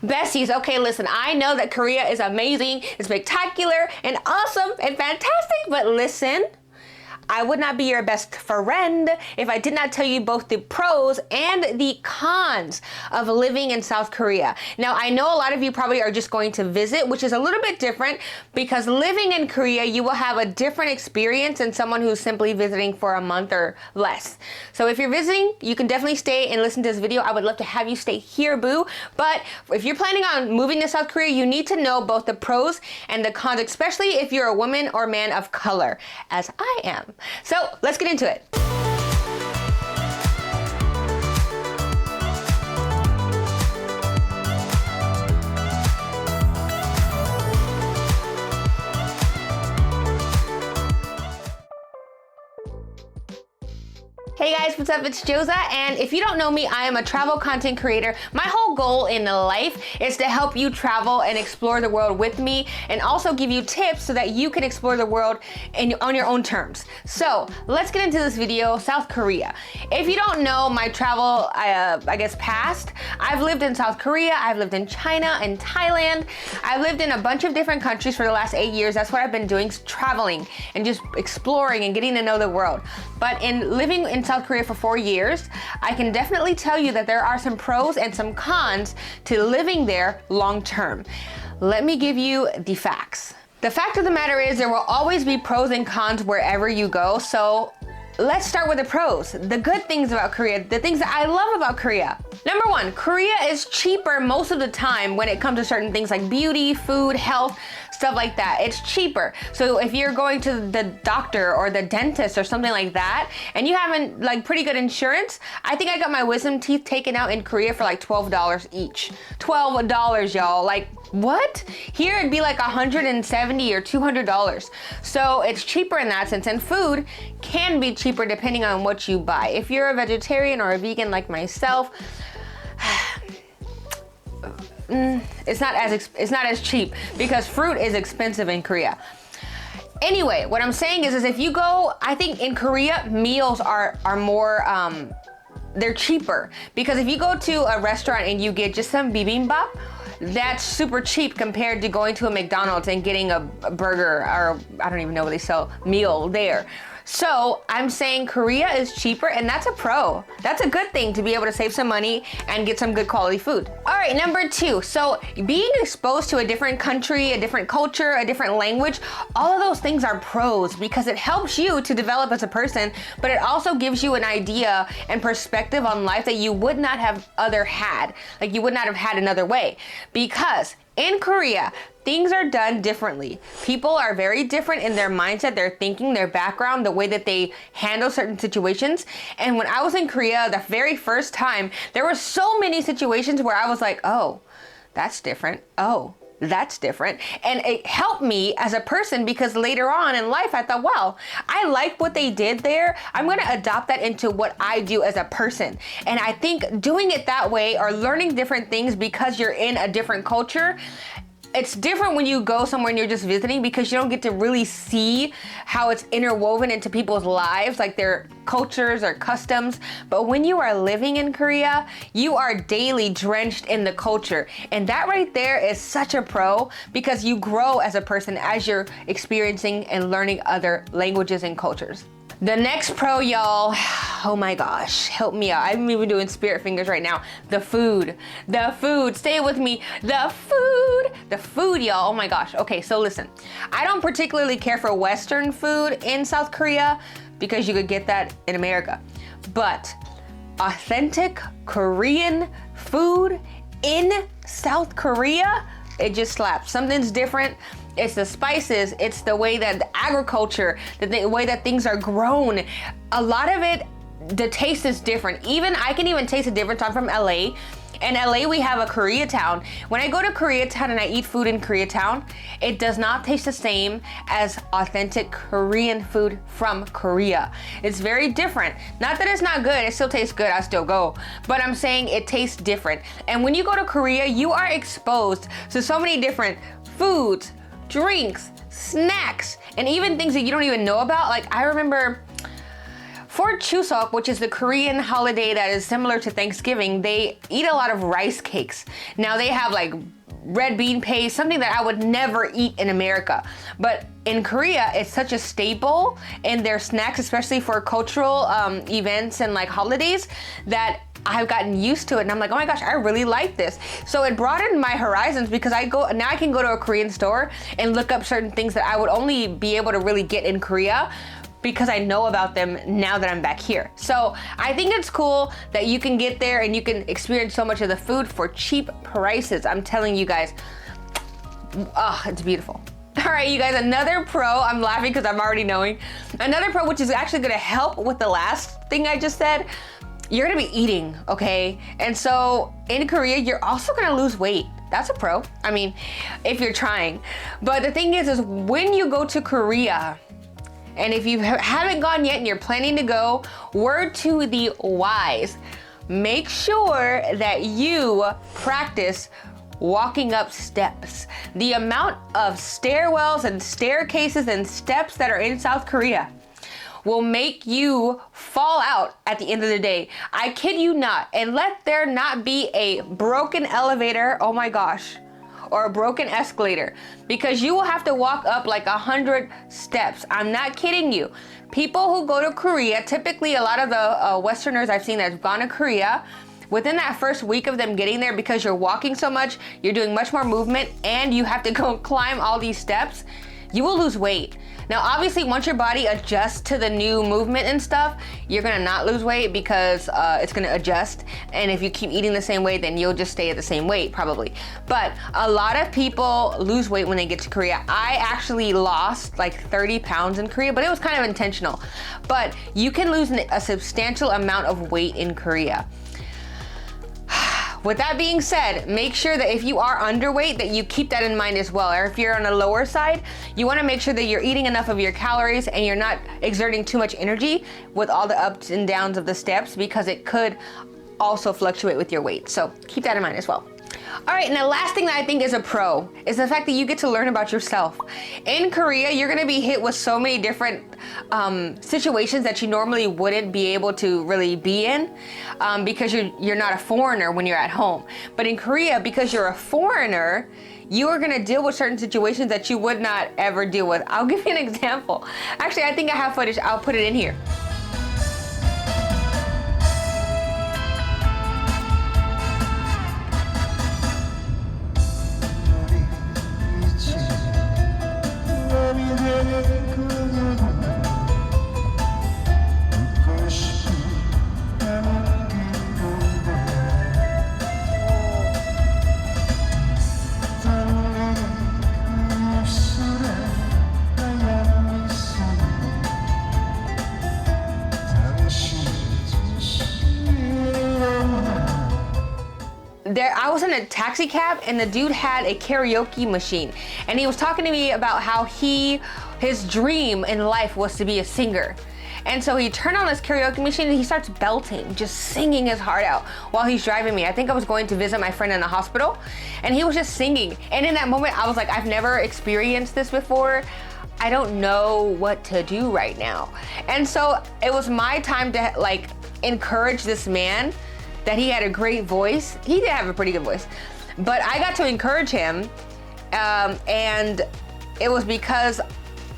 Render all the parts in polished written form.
Besties, okay, listen, I know that Korea is amazing, it's spectacular, and awesome, and fantastic, but listen, I would not be your best friend if I did not tell you both the pros and the cons of living in South Korea. Now, I know a lot of you probably are just going to visit, which is a little bit different because living in Korea, you will have a different experience than someone who's simply visiting for a month or less. So if you're visiting, you can definitely stay and listen to this video. I would love to have you stay here, boo. But if you're planning on moving to South Korea, you need to know both the pros and the cons, especially if you're a woman or man of color, as I am. So let's get into it. Hey guys, what's up? It's Josa, and if you don't know me, I am a travel content creator. My whole goal in life is to help you travel and explore the world with me, and also give you tips so that you can explore the world on your own terms. So let's get into this video. South Korea. If you don't know my travel, past, I've lived in South Korea, I've lived in China and Thailand. I've lived in a bunch of different countries for the last 8 years. That's what I've been doing, traveling and just exploring and getting to know the world. But in living in South Korea for 4 years, I can definitely tell you that there are some pros and some cons to living there long term. Let me give you the facts. The fact of the matter is there will always be pros and cons wherever you go. So let's start with the pros, the good things about Korea, the things that I love about Korea. Number one, Korea is cheaper most of the time when it comes to certain things like beauty, food, health, stuff like that. It's cheaper. So if you're going to the doctor or the dentist or something like that, and you haven't like pretty good insurance, I think I got my wisdom teeth taken out in Korea for like $12 each. $12, y'all. Like, what? Here it'd be like $170 or $200. So it's cheaper in that sense, and food can be cheaper depending on what you buy. If you're a vegetarian or a vegan like myself, it's not as cheap because fruit is expensive in Korea. Anyway, what I'm saying is if you go, I think in Korea meals are more they're cheaper, because if you go to a restaurant and you get just some bibimbap, that's super cheap compared to going to a McDonald's and getting a burger, or I don't even know what they sell, meal there. So I'm saying Korea is cheaper, and that's a pro. That's a good thing to be able to save some money and get some good quality food. All right, number two. So being exposed to a different country, a different culture, a different language, all of those things are pros because it helps you to develop as a person, but it also gives you an idea and perspective on life that you would not have had. Like you would not have had another way. Because in Korea, things are done differently. People are very different in their mindset, their thinking, their background, the way that they handle certain situations. And when I was in Korea the very first time, there were so many situations where I was like, oh, that's different. Oh, that's different. And it helped me as a person because later on in life, I thought, wow, I like what they did there. I'm going to adopt that into what I do as a person. And I think doing it that way, or learning different things because you're in a different culture, it's different when you go somewhere and you're just visiting because you don't get to really see how it's interwoven into people's lives, like their cultures or customs. But when you are living in Korea, you are daily drenched in the culture. And that right there is such a pro because you grow as a person as you're experiencing and learning other languages and cultures. The next pro, y'all, oh my gosh, help me out. I'm even doing spirit fingers right now. The food, stay with me. The food, y'all, oh my gosh. Okay, so listen, I don't particularly care for Western food in South Korea because you could get that in America. But authentic Korean food in South Korea, it just slaps. Something's different. It's the spices, it's the way that the agriculture, the way that things are grown. A lot of it, the taste is different. I can even taste the difference. I'm from LA. In LA, we have a Koreatown. When I go to Koreatown and I eat food in Koreatown, it does not taste the same as authentic Korean food from Korea. It's very different. Not that it's not good, it still tastes good, I still go. But I'm saying it tastes different. And when you go to Korea, you are exposed to so many different foods, drinks, snacks, and even things that you don't even know about. Like I remember For Chuseok, which is the Korean holiday that is similar to Thanksgiving, they eat a lot of rice cakes. Now they have like red bean paste, something that I would never eat in America. But in Korea, it's such a staple in their snacks, especially for cultural events and like holidays, that I've gotten used to it, and I'm like, oh my gosh, I really like this. So it broadened my horizons because now I can go to a Korean store and look up certain things that I would only be able to really get in Korea because I know about them now that I'm back here. So I think it's cool that you can get there and you can experience so much of the food for cheap prices. I'm telling you guys, it's beautiful. All right, you guys, another pro, I'm laughing because I'm already knowing. Another pro, which is actually gonna help with the last thing I just said, you're gonna be eating, okay? And so in Korea, you're also gonna lose weight. That's a pro, I mean, if you're trying. But the thing is when you go to Korea, and if you haven't gone yet and you're planning to go, word to the wise, make sure that you practice walking up steps. The amount of stairwells and staircases and steps that are in South Korea will make you fall out at the end of the day. I kid you not. And let there not be a broken elevator, oh my gosh, or a broken escalator, because you will have to walk up like 100 steps. I'm not kidding you. People who go to Korea, typically a lot of the Westerners I've seen that have gone to Korea, within that first week of them getting there, because you're walking so much, you're doing much more movement, and you have to go climb all these steps, you will lose weight. Now, obviously, once your body adjusts to the new movement and stuff, you're gonna not lose weight because it's gonna adjust. And if you keep eating the same way, then you'll just stay at the same weight, probably. But a lot of people lose weight when they get to Korea. I actually lost like 30 pounds in Korea, but it was kind of intentional. But you can lose a substantial amount of weight in Korea. With that being said, make sure that if you are underweight, that you keep that in mind as well. Or if you're on the lower side, you want to make sure that you're eating enough of your calories and you're not exerting too much energy with all the ups and downs of the steps, because it could also fluctuate with your weight. So keep that in mind as well. All right, and the last thing that I think is a pro is the fact that you get to learn about yourself. In Korea, you're gonna be hit with so many different situations that you normally wouldn't be able to really be in because you're not a foreigner when you're at home. But in Korea, because you're a foreigner, you are gonna deal with certain situations that you would not ever deal with. I'll give you an example. Actually, I think I have footage. I'll put it in here. I was in a taxi cab and the dude had a karaoke machine, and he was talking to me about how his dream in life was to be a singer. And so he turned on this karaoke machine and he starts belting, just singing his heart out while he's driving me. I think I was going to visit my friend in the hospital, and he was just singing. And in that moment, I was like, I've never experienced this before. I don't know what to do right now. And so it was my time to like encourage this man that he had a great voice. He did have a pretty good voice, but I got to encourage him, and it was because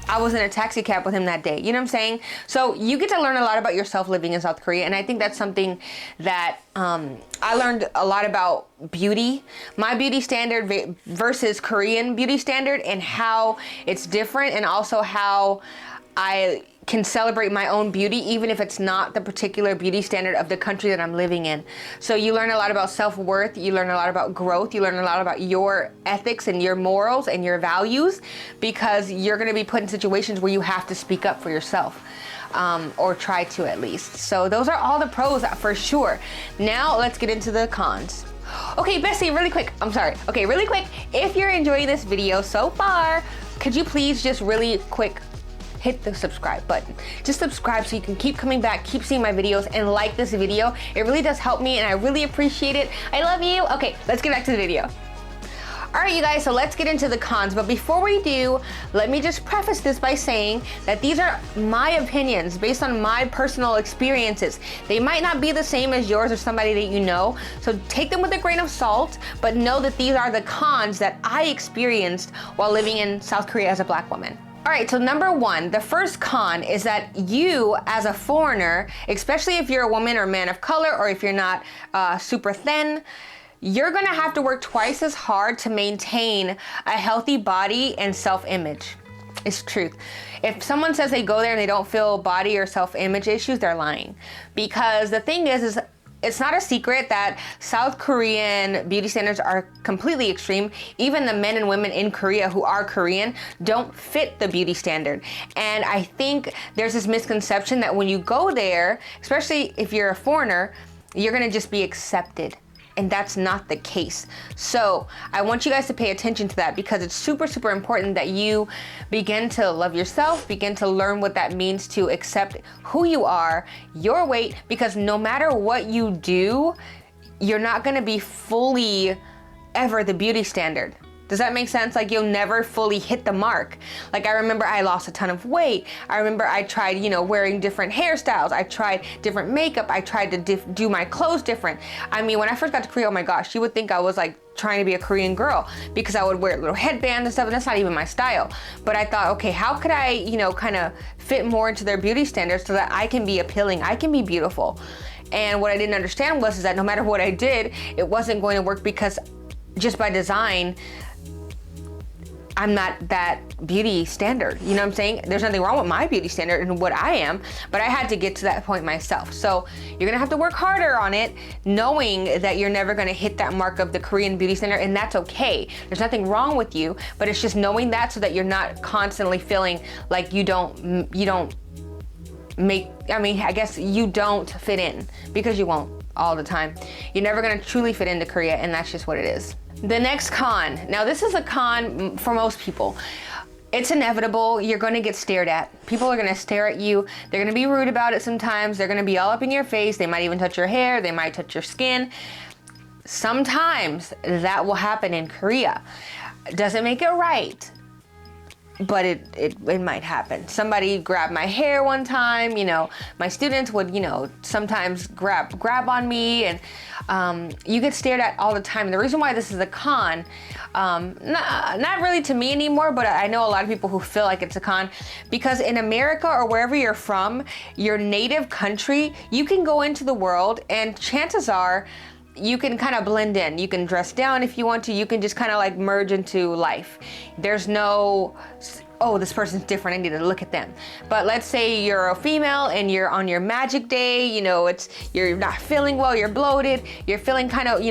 I was in a taxi cab with him that day. You know what I'm saying? So you get to learn a lot about yourself living in South Korea, and I think that's something that I learned a lot about beauty, my beauty standard versus Korean beauty standard, and how it's different, and also how I can celebrate my own beauty even if it's not the particular beauty standard of the country that I'm living in. So you learn a lot about self-worth, you learn a lot about growth, you learn a lot about your ethics and your morals and your values, because you're gonna be put in situations where you have to speak up for yourself. Or try to at least. So those are all the pros for sure. Now let's get into the cons. Okay, Bestie, really quick, really quick, if you're enjoying this video so far, could you please just really quick hit the subscribe button. Just subscribe so you can keep coming back, keep seeing my videos, and like this video. It really does help me and I really appreciate it. I love you. Okay, let's get back to the video. All right, you guys, so let's get into the cons. But before we do, let me just preface this by saying that these are my opinions based on my personal experiences. They might not be the same as yours or somebody that you know, so take them with a grain of salt, but know that these are the cons that I experienced while living in South Korea as a Black woman. All right, so number one, the first con is that you as a foreigner, especially if you're a woman or man of color, or if you're not super thin, you're gonna have to work twice as hard to maintain a healthy body and self-image. It's truth. If someone says they go there and they don't feel body or self-image issues, they're lying. Because the thing is it's not a secret that South Korean beauty standards are completely extreme. Even the men and women in Korea who are Korean don't fit the beauty standard. And I think there's this misconception that when you go there, especially if you're a foreigner, you're gonna just be accepted. And that's not the case. So I want you guys to pay attention to that, because it's super, super important that you begin to love yourself, begin to learn what that means to accept who you are, your weight, because no matter what you do, you're not gonna be fully ever the beauty standard. Does that make sense? Like, you'll never fully hit the mark. Like, I remember I lost a ton of weight. I remember I tried, wearing different hairstyles. I tried different makeup. I tried to do my clothes different. I mean, when I first got to Korea, oh my gosh, you would think I was like trying to be a Korean girl, because I would wear little headbands and stuff, and that's not even my style. But I thought, okay, how could I, kind of fit more into their beauty standards so that I can be appealing, I can be beautiful. And what I didn't understand was that no matter what I did, it wasn't going to work, because just by design, I'm not that beauty standard. You know what I'm saying? There's nothing wrong with my beauty standard and what I am, but I had to get to that point myself. So you're gonna have to work harder on it, knowing that you're never gonna hit that mark of the Korean beauty standard, and that's okay. There's nothing wrong with you, but it's just knowing that so that you're not constantly feeling like you don't fit in, because you won't all the time. You're never gonna truly fit into Korea, and that's just what it is. The next con. Now, this is a con for most people. It's inevitable. You're going to get stared at. People are going to stare at you. They're going to be rude about it sometimes. They're going to be all up in your face. They might even touch your hair. They might touch your skin. Sometimes that will happen in Korea. Doesn't make it right, but it might happen. Somebody grabbed my hair one time. My students would, sometimes grab on me, and you get stared at all the time. And the reason why this is a con, not really to me anymore, but I know a lot of people who feel like it's a con, because in America or wherever you're from, your native country, you can go into the world and chances are you can kind of blend in. You can dress down if you want to. You can just kind of like merge into life. There's no, oh, this person's different, I need to look at them. But let's say you're a female and you're on your magic day, you're not feeling well, you're bloated, you're feeling kind of,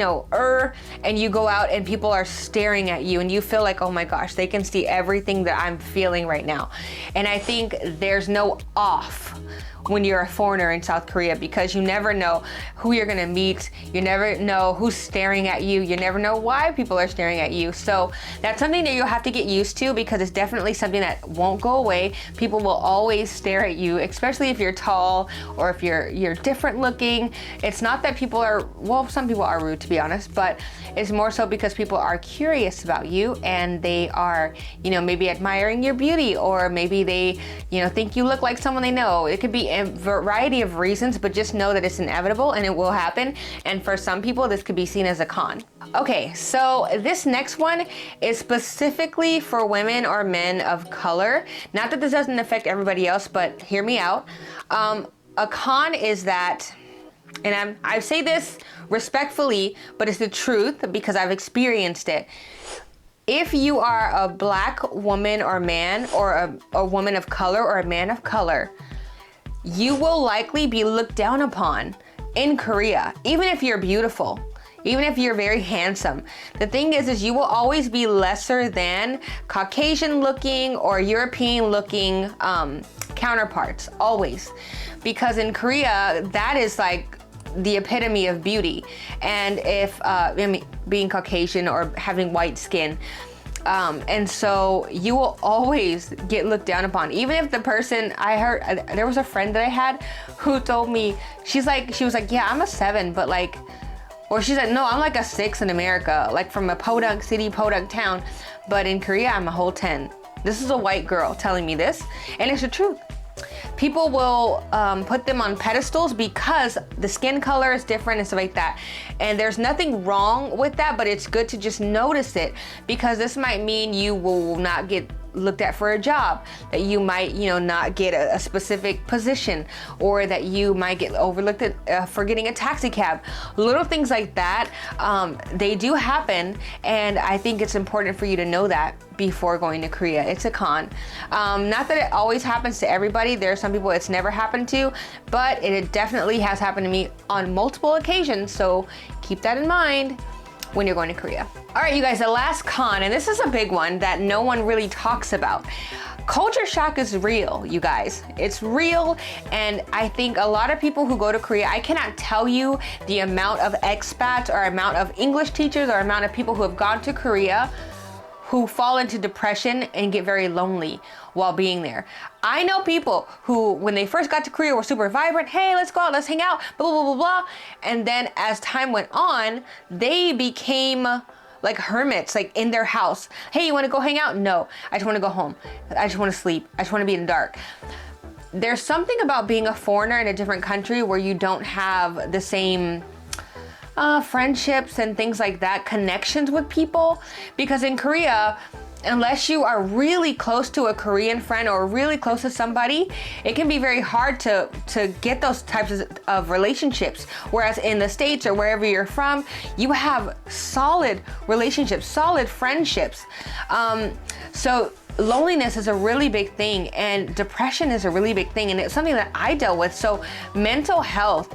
and you go out and people are staring at you and you feel like, oh my gosh, they can see everything that I'm feeling right now. And I think there's no off when you're a foreigner in South Korea, because you never know who you're gonna meet. You never know who's staring at you. You never know why people are staring at you. So that's something that you'll have to get used to, because it's definitely something that won't go away. People will always stare at you, especially if you're tall or if you're different looking. It's not that people are, well, some people are rude, to be honest, but it's more so because people are curious about you and they are, maybe admiring your beauty, or maybe they, think you look like someone they know. It could be a variety of reasons, but just know that it's inevitable and it will happen. And for some people, this could be seen as a con. Okay, so this next one is specifically for women or men of color. Not that this doesn't affect everybody else, but hear me out. A con is that, and I say this respectfully, but it's the truth because I've experienced it. If you are a Black woman or man, or a woman of color or a man of color, you will likely be looked down upon in Korea, even if you're beautiful, even if you're very handsome. The thing is you will always be lesser than Caucasian looking or European looking counterparts, always. Because in Korea, that is like the epitome of beauty. And if, being Caucasian or having white skin, and so you will always get looked down upon. Even if the person, I heard, there was a friend that I had who told me, she was like, yeah, I'm a 7, but like, Or she's like, no, I'm like a 6 in America, like from a podunk city, podunk town, but in Korea, I'm a whole 10. This is a white girl telling me this, and it's the truth. People will put them on pedestals because the skin color is different and stuff like that. And there's nothing wrong with that, but it's good to just notice it, because this might mean you will not get looked at for a job, that you might, you know, not get a specific position, or that you might get overlooked for getting a taxi cab. Little things like that, they do happen, and I think it's important for you to know that before going to Korea. It's a con. Not that it always happens to everybody. There are some people it's never happened to, but it definitely has happened to me on multiple occasions, so keep that in mind when you're going to Korea. All right, you guys, the last con, and this is a big one that no one really talks about. Culture shock is real, you guys. It's real, and I think a lot of people who go to Korea, I cannot tell you the amount of expats or amount of English teachers or amount of people who have gone to Korea who fall into depression and get very lonely while being there. I know people who, when they first got to Korea, were super vibrant. Hey, let's go out, let's hang out, blah, blah, blah, blah. And then as time went on, they became like hermits, like in their house. Hey, you wanna go hang out? No, I just wanna go home. I just wanna sleep. I just wanna be in the dark. There's something about being a foreigner in a different country where you don't have the same friendships and things like that, connections with people, because in Korea, unless you are really close to a Korean friend or really close to somebody, it can be very hard to get those types of relationships. Whereas in the States or wherever you're from, you have solid relationships, solid friendships. So loneliness is a really big thing, and depression is a really big thing, and it's something that I dealt with. So mental health,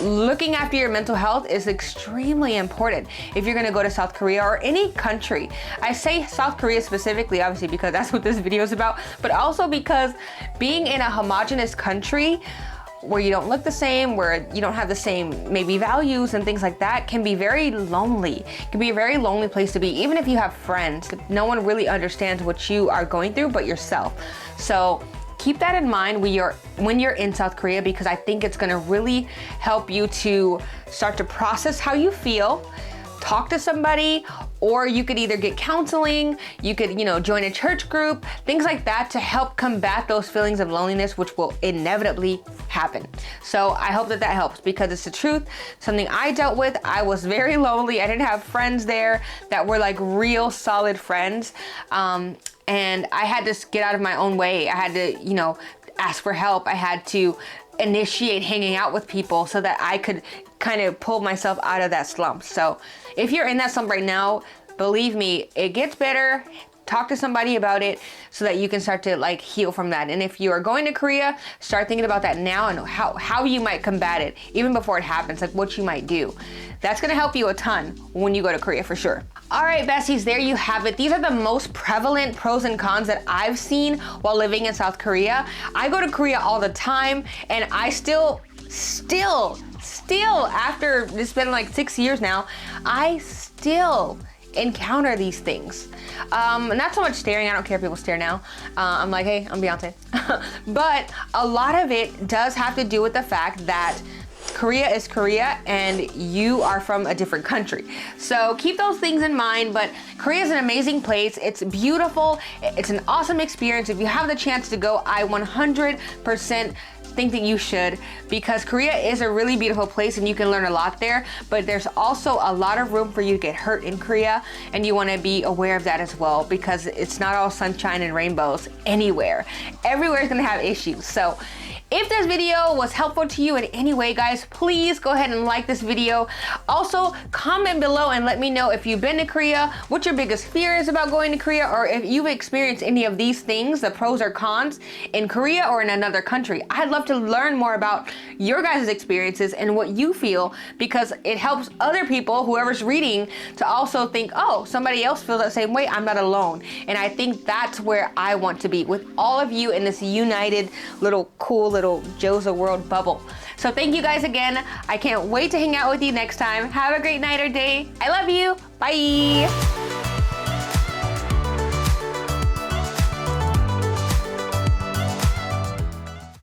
looking after your mental health is extremely important if you're gonna go to South Korea or any country. I say South Korea specifically, obviously, because that's what this video is about, but also because being in a homogenous country where you don't look the same, where you don't have the same maybe values and things like that, can be very lonely. It can be a very lonely place to be, even if you have friends. No one really understands what you are going through but yourself. So keep that in mind when you're in South Korea, because I think it's gonna really help you to start to process how you feel, talk to somebody, or you could either get counseling, you could, you know, join a church group, things like that to help combat those feelings of loneliness, which will inevitably happen. So I hope that that helps, because it's the truth, something I dealt with. I was very lonely. I didn't have friends there that were like real solid friends. And I had to get out of my own way. I had to, you know, ask for help. I had to initiate hanging out with people so that I could kind of pull myself out of that slump. So if you're in that slump right now, believe me, it gets better. Talk to somebody about it so that you can start to like heal from that. And if you are going to Korea, start thinking about that now and how you might combat it even before it happens, like what you might do. That's gonna help you a ton when you go to Korea for sure. All right, besties, there you have it. These are the most prevalent pros and cons that I've seen while living in South Korea. I go to Korea all the time, and I still, after it's been like 6 years now, I still encounter these things. Not so much staring. I don't care if people stare now. I'm like, hey, I'm Beyonce. But a lot of it does have to do with the fact that Korea is Korea and you are from a different country. So keep those things in mind, but Korea is an amazing place. It's beautiful. It's an awesome experience. If you have the chance to go, I 100% think that you should, because Korea is a really beautiful place and you can learn a lot there, but there's also a lot of room for you to get hurt in Korea, and you want to be aware of that as well, because it's not all sunshine and rainbows anywhere. Everywhere is going to have issues. So if this video was helpful to you in any way, guys, please go ahead and like this video. Also, comment below and let me know if you've been to Korea, what your biggest fear is about going to Korea, or if you've experienced any of these things, the pros or cons, in Korea or in another country. I'd love to learn more about your guys' experiences and what you feel, because it helps other people, whoever's reading, to also think, oh, somebody else feels that same way, I'm not alone. And I think that's where I want to be, with all of you in this united little cool little Joza World bubble. So thank you guys again. I can't wait to hang out with you next time. Have a great night or day. I love you. Bye.